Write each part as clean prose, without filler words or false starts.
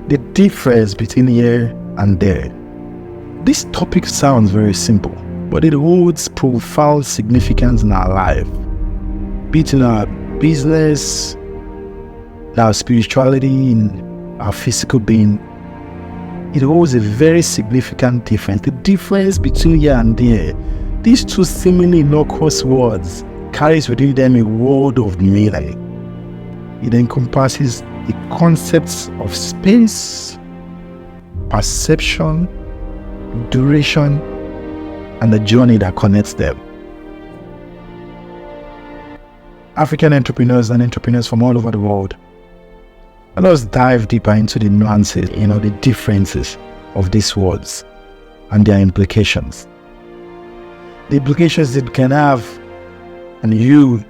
The difference between here and there. This topic sounds very simple, but it holds profound significance in our life, be it in our business, in our spirituality, in our physical being. It holds a very significant difference. The difference between here and there. These two seemingly innocuous words carries within them a world of meaning. It encompasses the concepts of space, perception, duration, and the journey that connects them. African entrepreneurs and entrepreneurs from all over the world, let us dive deeper into the nuances, the differences of these words and their implications. The implications it can have, and if you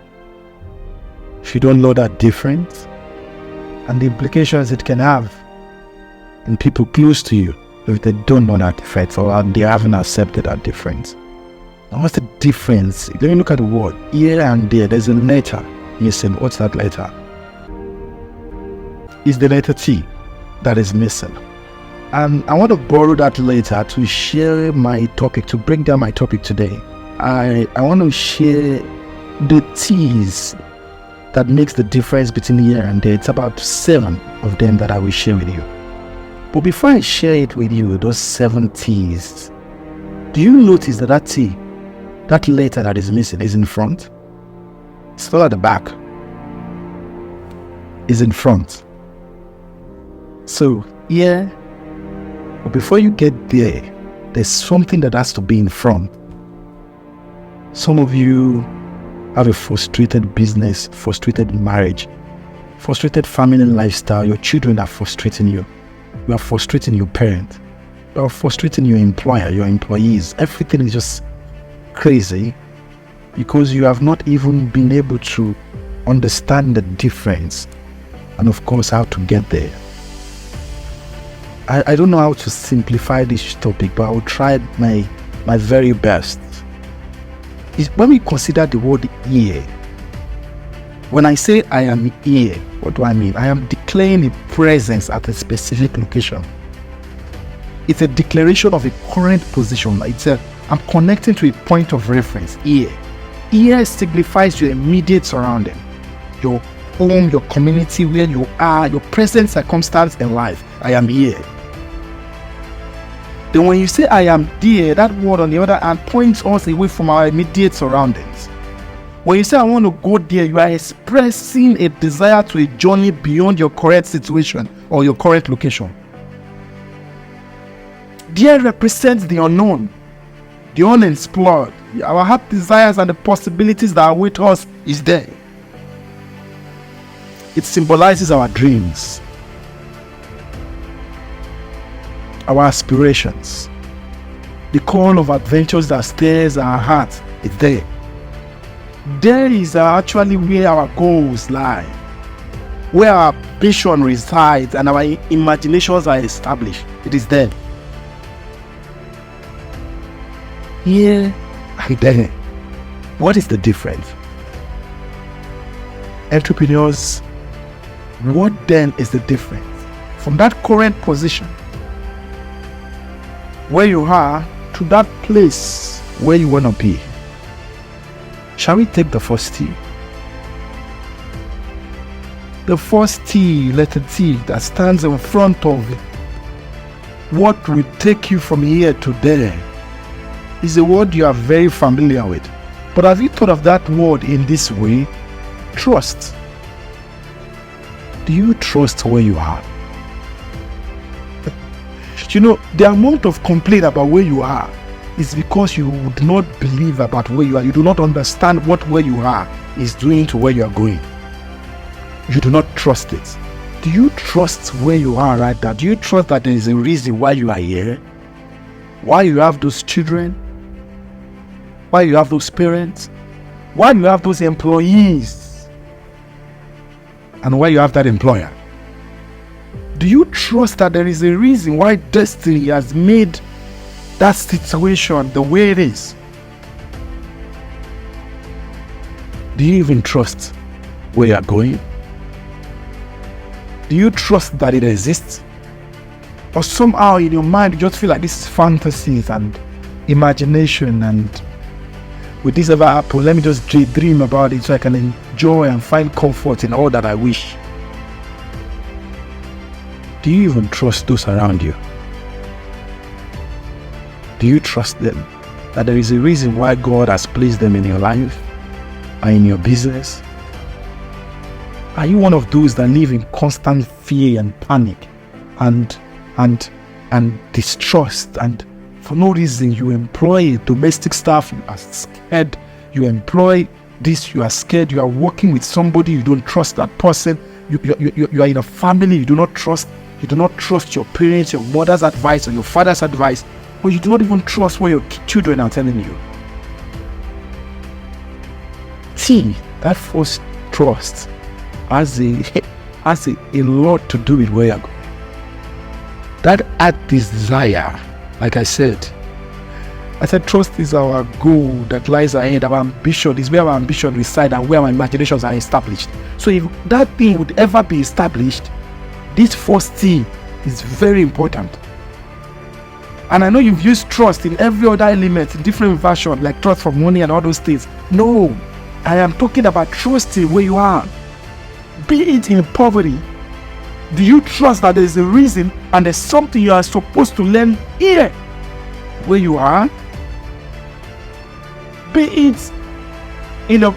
don't know that difference, and the implications it can have in people close to you if they don't know that difference or they haven't accepted that difference. Now, what's the difference? Let me look at the word. Here and there, there's a letter. You say, what's that letter? It's the letter T that is missing. And I want to borrow that letter to share my topic, to break down my topic today. I want to share the T's that makes the difference between here and there. It's about 7 of them that I will share with you. But before I share it with you, those 7 T's, do you notice that that T, that letter that is missing, is in front? It's not at the back. It's in front. So here, but before you get there, there's something that has to be in front. Some of you have a frustrated business, frustrated marriage, frustrated family lifestyle. Your children are frustrating you. You are frustrating your parent. You are frustrating your employer, your employees. Everything is just crazy because you have not even been able to understand the difference and, of course, how to get there. I don't know how to simplify this topic, but I will try my very best. When we consider the word here, when I say I am here, what do I mean? I am declaring a presence at a specific location. It's a declaration of a current position. I'm connecting to a point of reference here. Here signifies your immediate surrounding, your home, your community, where you are, your present circumstance in life. I am here. Then when you say I am there, that word on the other hand points us away from our immediate surroundings. When you say I want to go there, you are expressing a desire to a journey beyond your current situation or your current location. There represents the unknown, the unexplored. Our heart desires and the possibilities that await us is there. It symbolizes our dreams, our aspirations, the call of adventures that stirs our heart is there. There is actually where our goals lie, where our vision resides and our imaginations are established. It is there. Here and there. What is the difference? Entrepreneurs, what then is the difference from that current position where you are to that place where you want to be? Shall we take the first T? The first T, letter T, that stands in front of what will take you from here to there is a word you are very familiar with. But have you thought of that word in this way? Trust. Do you trust where you are? The amount of complaint about where you are is because you do not believe about where you are. You do not understand what where you are is doing to where you are going. You do not trust it. Do you trust where you are right now? Do you trust that there is a reason why you are here? Why you have those children? Why you have those parents? Why you have those employees? And why you have that employer? Do you trust that there is a reason why destiny has made that situation the way it is? Do you even trust where you are going? Do you trust that it exists? Or somehow in your mind, you just feel like this is fantasies and imagination, and will this ever happen? Let me just dream about it so I can enjoy and find comfort in all that I wish. Do you even trust those around you? Do you trust them? That there is a reason why God has placed them in your life or in your business? Are you one of those that live in constant fear and panic and distrust, and for no reason you employ domestic staff, you are scared, you employ this, you are scared, you are working with somebody, you don't trust that person, you are in a family, you do not trust your parents, your mother's advice or your father's advice, or you do not even trust what your children are telling you. See, that false trust has a lot to do with where you're going. That art desire, like I said, trust is our goal that lies ahead. Our ambition is where our ambition resides and where our imaginations are established. So if that thing would ever be established, this first thing is very important. And I know you've used trust in every other element, in different versions, like trust for money and all those things. No, I am talking about trusting where you are. Be it in poverty. Do you trust that there is a reason and there's something you are supposed to learn here where you are? Be it in a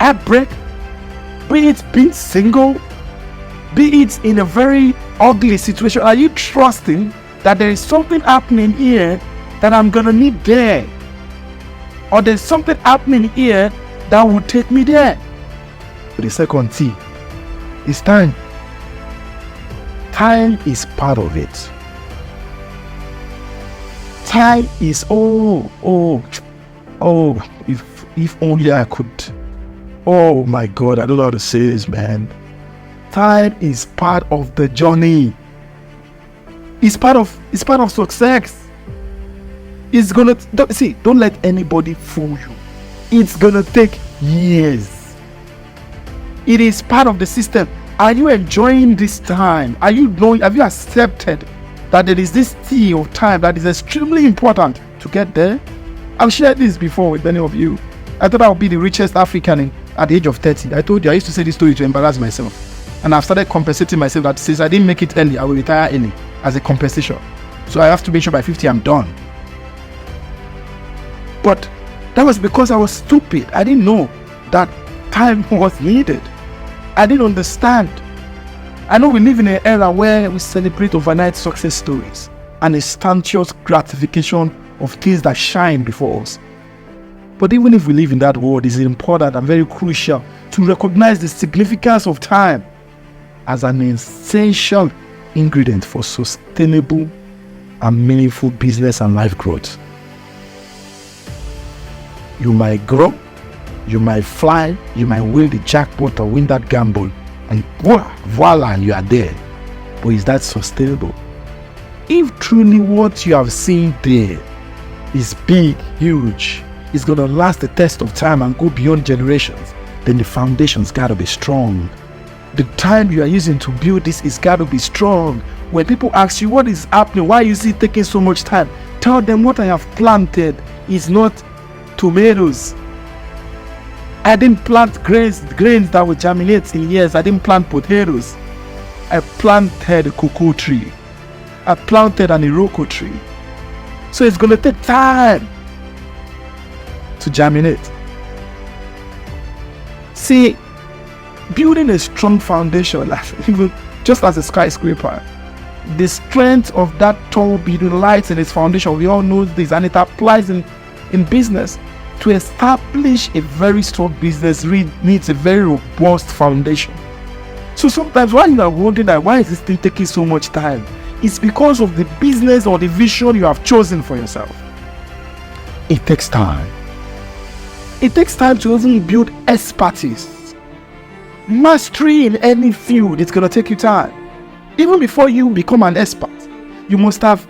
heartbreak, be it being single, be it in a very ugly situation. Are you trusting that there is something happening here that I'm gonna need there? Or there's something happening here that will take me there? The second T is time. Time is part of it. Time is if only I could. Oh my God, I don't know how to say this, man. Time is part of the journey. It's part of success. It's gonna don't let anybody fool you. It's gonna take years. It is part of the system. Are you enjoying this time? Have you accepted that there is this T of time that is extremely important to get there? I've shared this before with many of you. I thought I would be the richest African at the age of 30. I told you, I used to say this story to embarrass myself. And I've started compensating myself that since I didn't make it early, I will retire early as a compensation. So I have to make sure by 50 I'm done. But that was because I was stupid. I didn't know that time was needed. I didn't understand. I know we live in an era where we celebrate overnight success stories and instantaneous gratification of things that shine before us. But even if we live in that world, it's important and very crucial to recognize the significance of time as an essential ingredient for sustainable and meaningful business and life growth. You might grow, you might fly, you might win the jackpot or win that gamble, and voila, and you are there. But is that sustainable? If truly what you have seen there is big, huge, it's going to last the test of time and go beyond generations, then the foundation's got to be strong. The time you are using to build this is got to be strong. When people ask you what is happening, why is it taking so much time, tell them what I have planted is not tomatoes. I didn't plant grains that will germinate in years. I didn't plant potatoes. I planted a cocoa tree. I planted an iroko tree. So it's going to take time to germinate. See, building a strong foundation, even just as a skyscraper, the strength of that tall building lies in its foundation. We all know this, and it applies in business. To establish a very strong business needs a very robust foundation. So sometimes when you are wondering that why is this thing taking so much time, it's because of the business or the vision you have chosen for yourself. It takes time. It takes time to even build expertise. Mastery in any field, it's going to take you time. Even before you become an expert, you must have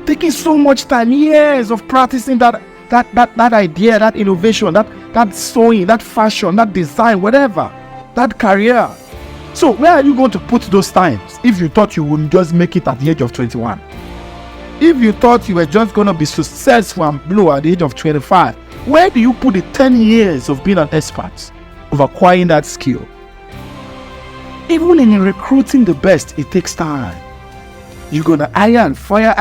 taken so much time, years of practicing that idea, that innovation, that sewing, that fashion, that design, whatever, that career. So where are you going to put those times if you thought you would just make it at the age of 21? If you thought you were just going to be successful and blow at the age of 25, where do you put the 10 years of being an expert, of acquiring that skill? Even in recruiting the best, it takes time. You're going to iron, fire.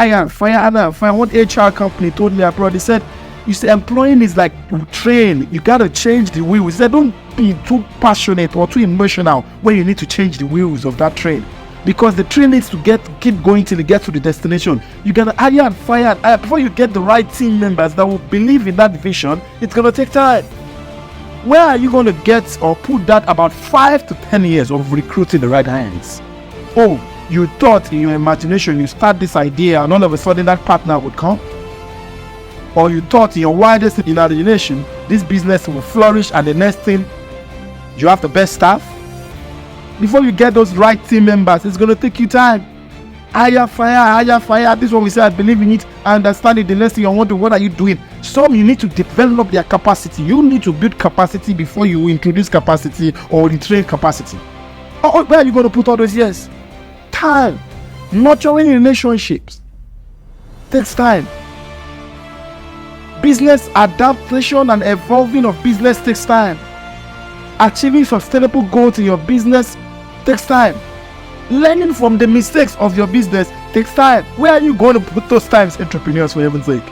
What HR company told me abroad, they said, you see, employing is like train. You got to change the wheels. They said, don't be too passionate or too emotional when you need to change the wheels of that train. Because the train needs to keep going till it gets to the destination. You got to iron, fire. Before you get the right team members that will believe in that vision, it's going to take time. Where are you going to get or put that about 5 to 10 years of recruiting the right hands? Oh, you thought in your imagination you start this idea and all of a sudden that partner would come? Or you thought in your wildest imagination this business will flourish and the next thing you have the best staff? Before you get those right team members, it's going to take you time. Hire, fire. This is what we say, I believe in it, I understand it. The next thing you want to, what are you doing? Some you need to develop their capacity. You need to build capacity before you introduce capacity or retrain capacity. Oh, where are you going to put all those years? Time. Nurturing relationships takes time. Business adaptation and evolving of business takes time. Achieving sustainable goals in your business takes time. Learning from the mistakes of your business takes time. Where are you going to put those times, entrepreneurs, for heaven's sake?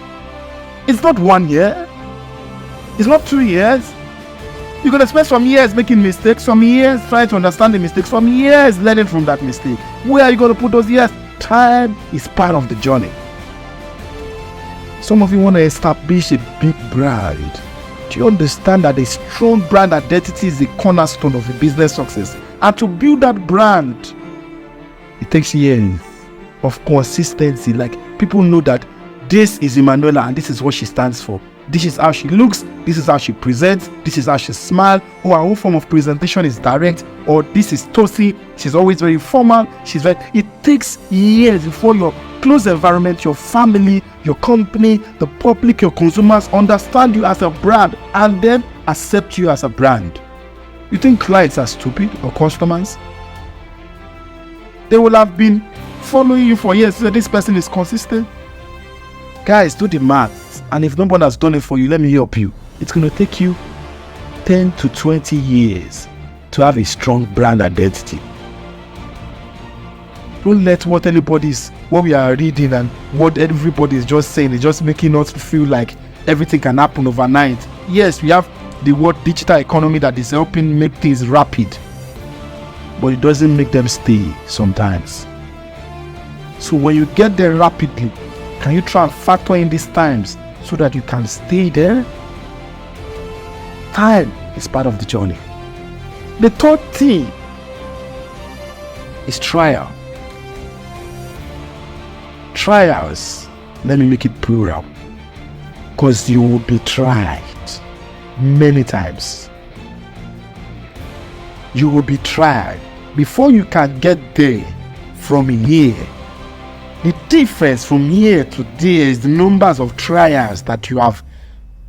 It's not 1 year. It's not 2 years. You're going to spend some years making mistakes, some years trying to understand the mistakes, some years learning from that mistake. Where are you going to put those years? Time is part of the journey. Some of you want to establish a big brand. Do you understand that a strong brand identity is the cornerstone of a business success? And to build that brand, it takes years of consistency. Like, people know that this is Emanuela and this is what she stands for. This is how she looks, this is how she presents, this is how she smiles, or her whole form of presentation is direct, or this is Tosi, she's always very formal, it takes years before your close environment, your family, your company, the public, your consumers understand you as a brand and then accept you as a brand. You think clients are stupid or customers? They will have been following you for years so this person is consistent. Guys, do the math. And if nobody has done it for you, let me help you. It's going to take you 10 to 20 years to have a strong brand identity. Don't let what we are reading and what everybody is just saying is just making us feel like everything can happen overnight. Yes, we have the word digital economy that is helping make things rapid, but it doesn't make them stay sometimes. So when you get there rapidly, can you try and factor in these times so that you can stay there? Time is part of the journey. The third thing is trial. Trials, let me make it plural, because you will be tried many times. You will be tried before you can get there from here. The difference from here to there is the numbers of trials that you have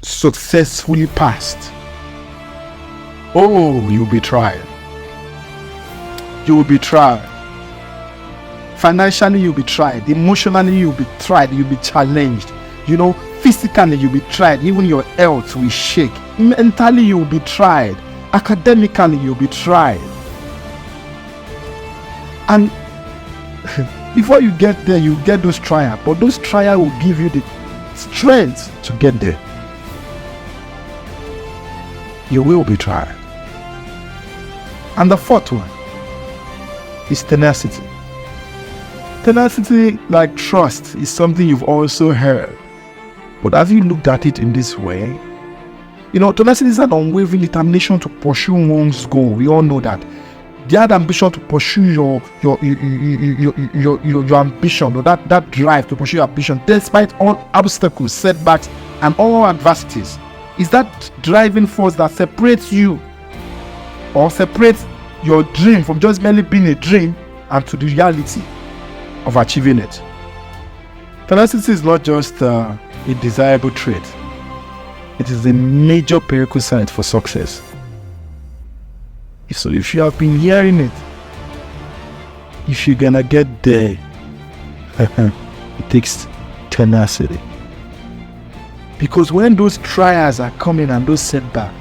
successfully passed. Oh, you'll be tried. You will be tried. Financially, you'll be tried. Emotionally, you'll be tried. You'll be challenged. Physically, you'll be tried. Even your health will shake. Mentally, you'll be tried. Academically, you'll be tried. And before you get there, you get those trials. But those trials will give you the strength to get there. You will be tried. And the fourth one is tenacity. Tenacity, like trust, is something you've also heard. But have you looked at it in this way? Tenacity is an unwavering determination to pursue one's goal. We all know that. That ambition to pursue your ambition, or that drive to pursue your ambition, despite all obstacles, setbacks, and all adversities, is that driving force that separates you or separates your dream from just merely being a dream and to the reality of achieving it. Tenacity is not just a desirable trait. It is a major prerequisite for success. So if you have been hearing it if you're gonna get there, it takes tenacity. Because when those trials are coming and those setbacks,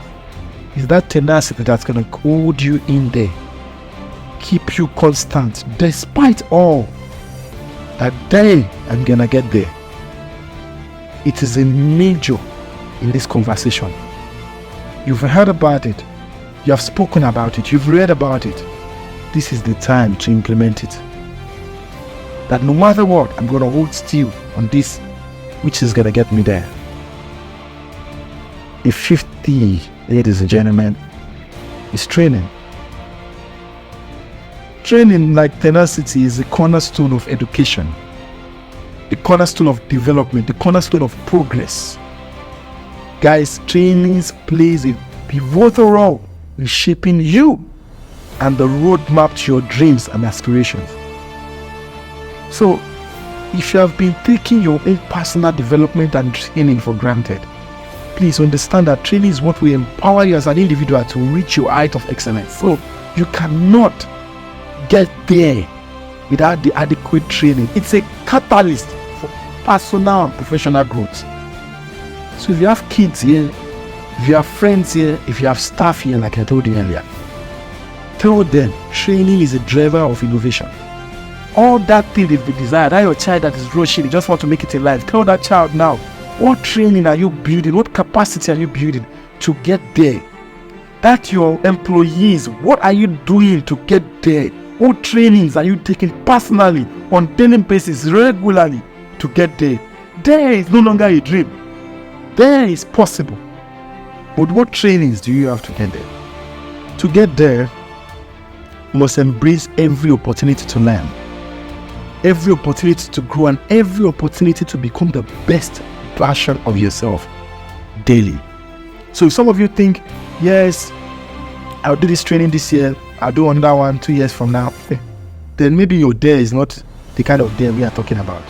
it's that tenacity that's gonna hold you in there, keep you constant, despite all. That day I'm gonna get there. It is a major in this conversation. You've heard about it, you have spoken about it, you've read about it. This is the time to implement it. That no matter what, I'm gonna hold still on this, which is gonna get me there. A 50, ladies and gentlemen, is training. Training, like tenacity, is the cornerstone of education, the cornerstone of development, the cornerstone of progress. Guys, training plays a pivotal role in shaping you and the roadmap to your dreams and aspirations. So, if you have been taking your own personal development and training for granted, please understand that training is what will empower you as an individual to reach your height of excellence. So, you cannot get there without the adequate training. It's a catalyst for personal and professional growth. So if you have kids here, if you have friends here, if you have staff here, like I told you earlier, tell them training is a driver of innovation. All that thing they've been desired, that your child that is rushing, they just want to make it in life, tell that child now, what training are you building? What capacity are you building to get there? That your employees, what are you doing to get there? What trainings are you taking personally, on daily basis, regularly to get there? There is no longer a dream. There is possible. But what trainings do you have to get there? To get there, you must embrace every opportunity to learn, every opportunity to grow, and every opportunity to become the best version of yourself daily. So if some of you think, yes, I'll do this training this year, I'll do another one 2 years from now, then maybe your day is not the kind of day we are talking about.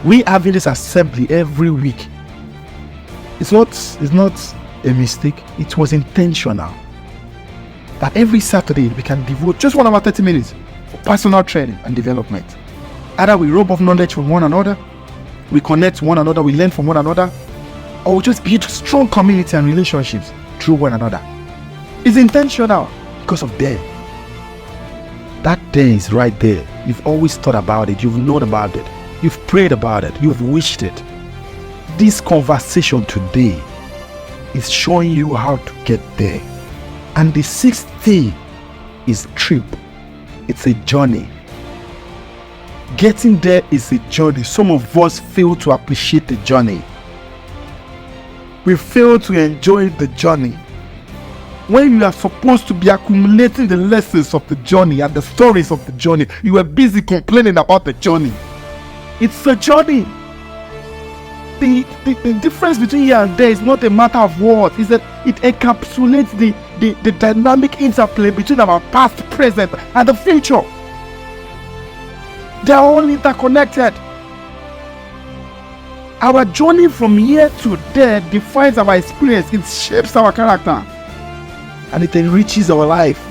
We having this assembly every week. It's not a mistake. It was intentional. That every Saturday we can devote just 1 hour 30 minutes for personal training and development. Either we rub off knowledge from one another, we connect one another, we learn from one another, or we just build strong community and relationships through one another. It's intentional because of there. That day is right there. You've always thought about it. You've known about it. You've prayed about it. You've wished it. This conversation today is showing you how to get there. And the 6th day is trip. It's a journey. Getting there is a journey. Some of us fail to appreciate the journey. We fail to enjoy the journey. When you are supposed to be accumulating the lessons of the journey and the stories of the journey, you are busy complaining about the journey. It's a journey. The difference between here and there is not a matter of words. It's that it encapsulates the dynamic interplay between our past, present, and the future. They are all interconnected. Our journey from here to there defines our experience. It shapes our character. And it enriches our life.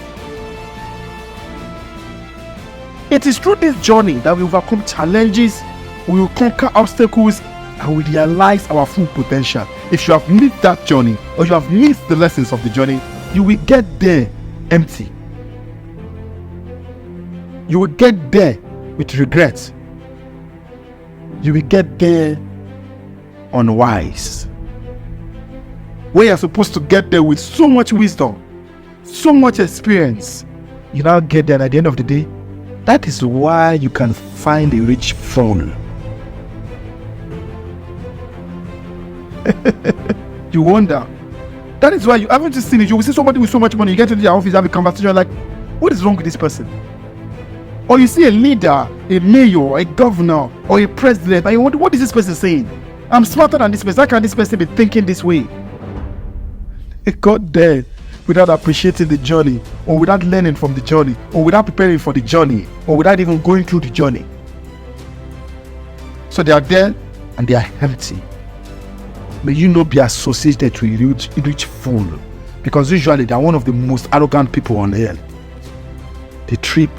It is through this journey that we overcome challenges, we will conquer obstacles, and we realize our full potential. If you have missed that journey, or you have missed the lessons of the journey, you will get there empty. You will get there with regrets. You will get there unwise. Where you're supposed to get there with so much wisdom, so much experience, you now get there, and at the end of the day, that is why you can find a rich fool. You wonder. That is why you haven't just seen it. You will see somebody with so much money, you get into their office, have a conversation like, what is wrong with this person? Or you see a leader, a mayor, a governor, or a president, and you wonder, what is this person saying? I'm smarter than this person. How can this person be thinking this way? It got there without appreciating the journey, or without learning from the journey, or without preparing for the journey, or without even going through the journey. So they are there and they are empty. May you not be associated to a rich fool, because usually they are one of the most arrogant people on earth. They trip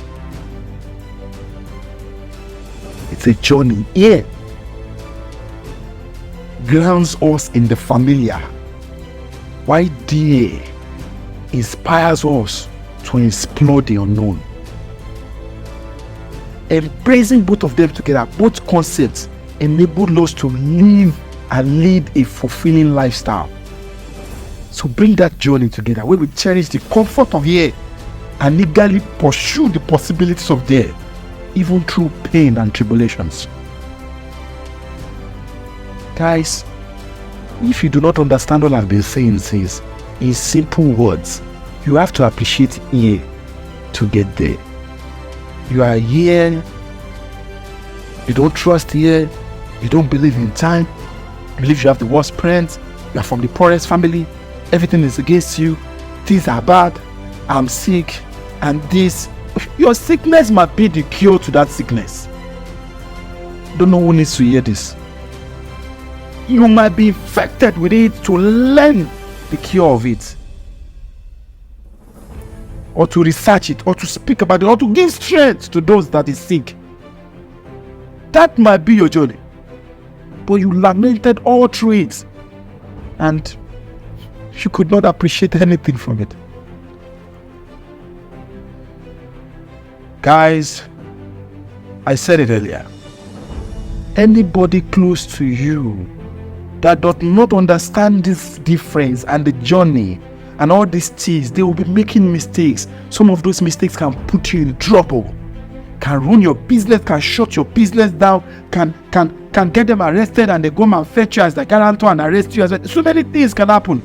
It's a journey. Here grounds us in the familiar, while there inspires us to explore the unknown. Embracing both of them together, both concepts, enable us to live and lead a fulfilling lifestyle. So bring that journey together where we cherish the comfort of here and eagerly pursue the possibilities of there, even through pain and tribulations. Guys, if you do not understand what I've been saying since, in simple words, you have to appreciate here to get there. You are here, you don't trust here, you don't believe in time, you believe you have the worst parents, you are from the poorest family, everything is against you, things are bad, I'm sick, and this. Your sickness might be the cure to that sickness. Don't know who needs to hear this. You might be infected with it to learn the cure of it, or to research it, or to speak about it, or to give strength to those that is sick. That might be your journey, but you lamented all through it, and you could not appreciate anything from it. Guys, I said it earlier. Anybody close to you that does not understand this difference and the journey and all these things, they will be making mistakes. Some of those mistakes can put you in trouble, can ruin your business, can shut your business down, can get them arrested, and they go and fetch you as the guarantor and arrest you as well. So many things can happen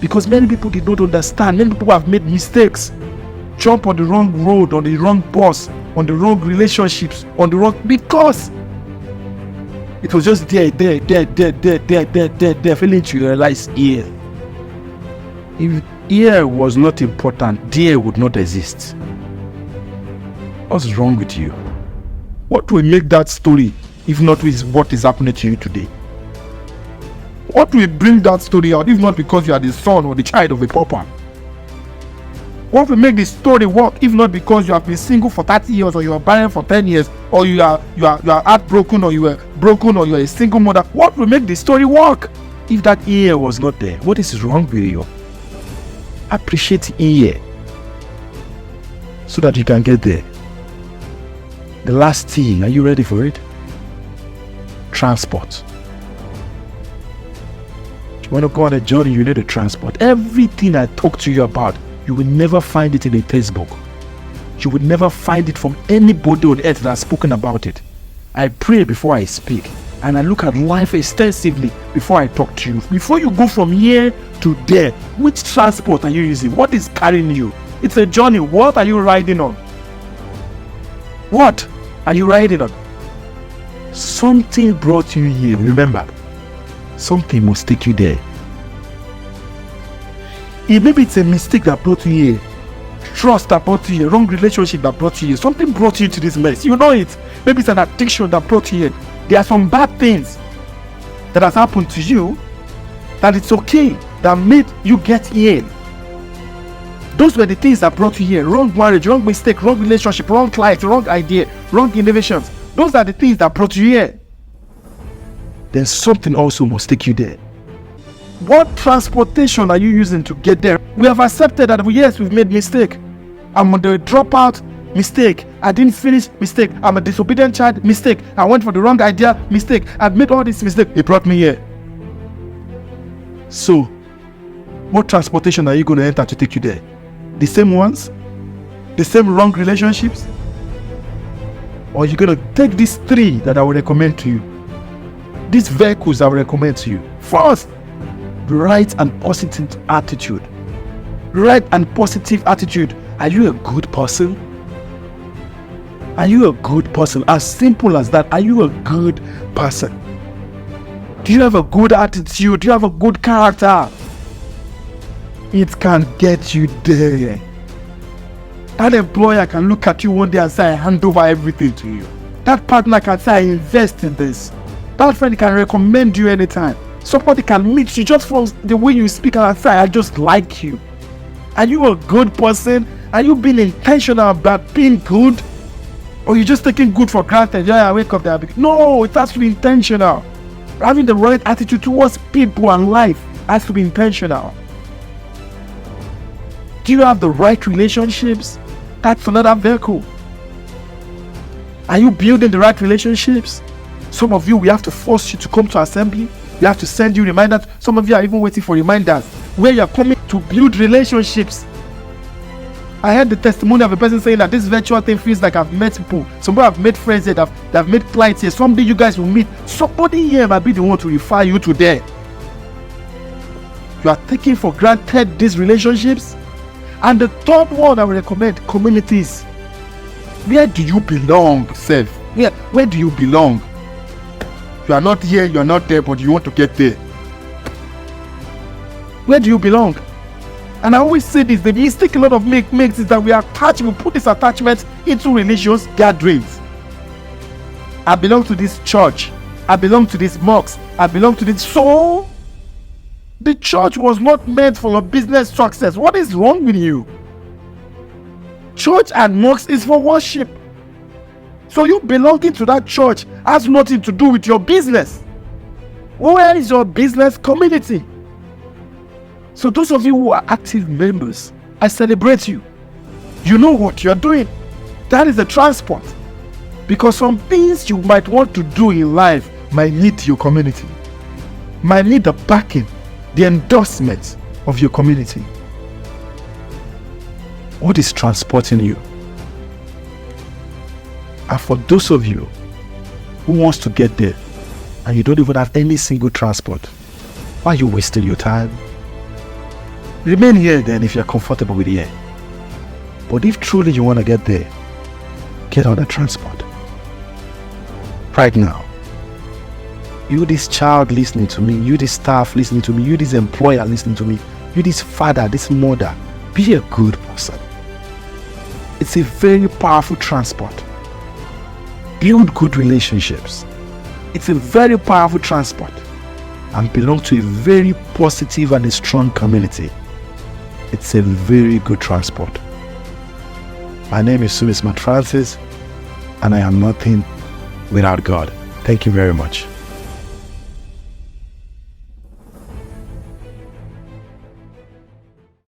because many people did not understand. Many people have made mistakes, jump on the wrong road, on the wrong bus, on the wrong relationships, on the wrong, because it was just there, failing to realize here. If here was not important, there would not exist. What's wrong with you? What will make that story if not with what is happening to you today? What will bring that story out if not because you are the son or the child of a pauper? What will make the story work if not because you have been single for 30 years, or you are barren for 10 years, or you are heartbroken, or you were broken, or you are a single mother? What will make the story work if that ear was not there? What is wrong with you? Appreciate ear so that you can get there. The last thing, are you ready for it? Transport. You want to go on a journey, you need a transport. Everything I talk to you about, you will never find it in a textbook. You will never find it from anybody on earth that has spoken about it. I pray before I speak, and I look at life extensively before I talk to you. Before you go from here to there, which transport are you using? What is carrying you? It's a journey. What are you riding on? What are you riding on? Something brought you here. Remember, something must take you there. Maybe it's a mistake that brought you here, trust that brought you here, wrong relationship that brought you here, something brought you to this mess. You know it. Maybe it's an addiction that brought you here. There are some bad things that has happened to you that it's okay, that made you get here. Those were the things that brought you here. Wrong marriage, wrong mistake, wrong relationship, wrong client, wrong idea, wrong innovations. Those are the things that brought you here. Then something also must take you there. What transportation are you using to get there? We have accepted that yes, we've made mistake. I'm on the dropout, mistake. I didn't finish, mistake. I'm a disobedient child, mistake. I went for the wrong idea, mistake. I've made all this mistake. It brought me here. So, what transportation are you going to enter to take you there? The same ones? The same wrong relationships? Or are you going to take these three that I will recommend to you? These vehicles I will recommend to you. First, right and positive attitude. Right and positive attitude. Are you a good person? Are you a good person? As simple as that. Are you a good person? Do you have a good attitude? Do you have a good character? It can get you there. That employer can look at you one day and say, I hand over everything to you. That partner can say, I invest in this. That friend can recommend you anytime. Somebody can meet you just from the way you speak and say, I just like you. Are you a good person? Are you being intentional about being good? Or you're just taking good for granted. Yeah, I wake up there. No, it has to be intentional. Having the right attitude towards people and life has to be intentional. Do you have the right relationships? That's another vehicle. Are you building the right relationships? Some of you, we have to force you to come to assembly. We have to send you reminders. Some of you are even waiting for reminders where you're coming to build relationships. I heard the testimony of a person saying that this virtual thing feels like I've met people. Some people have made friends here, they've made clients here. Someday you guys will meet. Somebody here might be the one to refer you to there. You are taking for granted these relationships. And the third one I would recommend, communities. Where do you belong, self? Where do you belong? You are not here, you are not there, but you want to get there. Where do you belong? And I always say this, the mistake a lot of makes is that we put this attachment into religious gatherings. I belong to this church. I belong to this mosque. I belong to this. So, the church was not meant for your business success. What is wrong with you? Church and mosque is for worship. So you belonging to that church has nothing to do with your business. Where is your business community? So those of you who are active members, I celebrate you. You know what you're doing. That is the transport. Because some things you might want to do in life might need your community. Might need the backing, the endorsement of your community. What is transporting you? And for those of you who wants to get there and you don't even have any single transport, why are you wasting your time? Remain here then if you're comfortable with here. But if truly you want to get there, get on the transport. Right now. You this child listening to me, you this staff listening to me, you this employer listening to me, you this father, this mother, be a good person. It's a very powerful transport. Build good relationships. It's a very powerful transport. And belong to a very positive and a strong community. It's a very good transport. My name is Summy, and I am nothing without God. Thank you very much.